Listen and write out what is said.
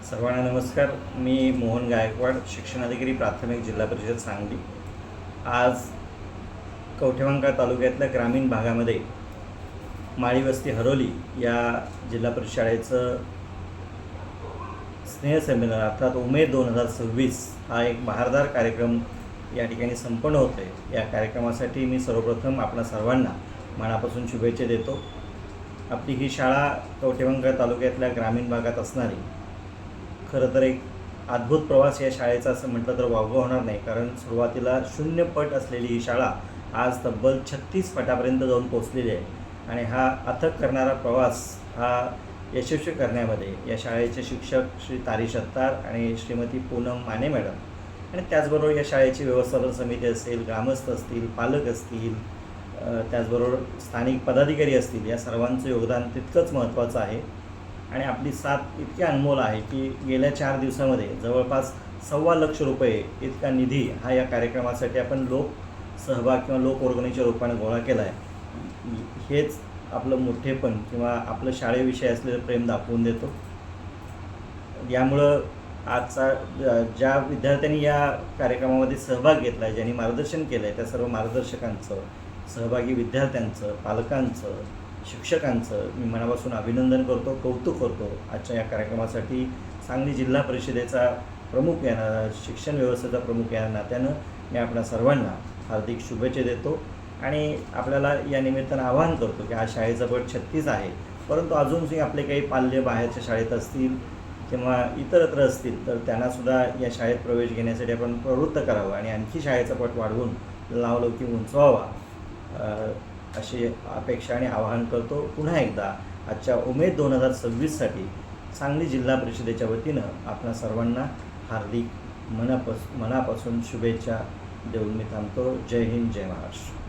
सर्वांना नमस्कार. मी मोहन गायकवाड, शिक्षणाधिकारी, प्राथमिक जिल्हा परिषद सांगली. आज कवठेमहांकाळ तालुक्यातल्या ग्रामीण भागामध्ये माळी वस्ती हरोली या जिल्हा परिषद शाळेचं स्नेहसंमेलन अर्थात उमेद 2026 हा एक बहारदार कार्यक्रम या ठिकाणी संपन्न होतो आहे. या कार्यक्रमासाठी मी सर्वप्रथम आपणा सर्वांना मनापासून शुभेच्छा देतो. आपली ही शाळा कवठेमहांकाळ तालुक्यातल्या ग्रामीण भागात असणारी खरं तर एक अद्भुत प्रवास या शाळेचा असं म्हटलं तर वावगं होणार नाही, कारण सुरुवातीला 0 पट असलेली ही शाळा आज तब्बल 36 पटापर्यंत जाऊन पोचलेली आहे. आणि हा अथक करणारा प्रवास हा यशस्वी करण्यामध्ये या शाळेचे शिक्षक श्री तारी सत्तार आणि श्रीमती पूनम माने मॅडम आणि त्याचबरोबर या शाळेची व्यवस्थापन समिती असेल, ग्रामस्थ असतील, पालक असतील, त्याचबरोबर स्थानिक पदाधिकारी असतील, या सर्वांचं योगदान तितकंच महत्त्वाचं आहे. आणि आपली साथ इतकी अनमोल आहे की गेल्या 4 दिवसामध्ये जवळपास ₹1.25 लाख इतका निधी हा या कार्यक्रमासाठी आपण लोक सहभाग किंवा लोक वर्गणीच्या रूपाने गोळा केला आहे. हेच आपलं मोठेपण किंवा आपलं शाळेविषयी असलेलं प्रेम दाखवून देतो. यामुळं आजचा ज्या विद्यार्थ्यांनी या कार्यक्रमामध्ये सहभाग घेतला आहे, ज्यांनी मार्गदर्शन केलं आहे, त्या सर्व मार्गदर्शकांचं, सहभागी विद्यार्थ्यांचं, पालकांचं, शिक्षकांचं मी मनापासून अभिनंदन करतो, कौतुक करतो. आजच्या या कार्यक्रमासाठी सांगली जिल्हा परिषदेचा प्रमुख या शिक्षण व्यवस्थेचा प्रमुख या नात्यानं मी आपल्या सर्वांना हार्दिक शुभेच्छा देतो. आणि आपल्याला या निमित्तानं आवाहन करतो की आज शाळेचा पट 36 आहे, परंतु अजूनही आपले काही पाल्य बाहेरच्या शाळेत असतील किंवा इतरत्र असतील तर त्यांनासुद्धा या शाळेत प्रवेश घेण्यासाठी आपण प्रवृत्त करावं आणि आणखी शाळेचा पट वाढवून नावलौकिक उंचवावा अशी अपेक्षा आणि आवाहन करतो. पुन्हा एकदा आजच्या उमेद 2026साठी सांगली जिल्हा परिषदेच्या वतीनं आपणा सर्वांना हार्दिक मनापासून शुभेच्छा देऊन मी थांबतो. जय हिंद, जय महाराष्ट्र.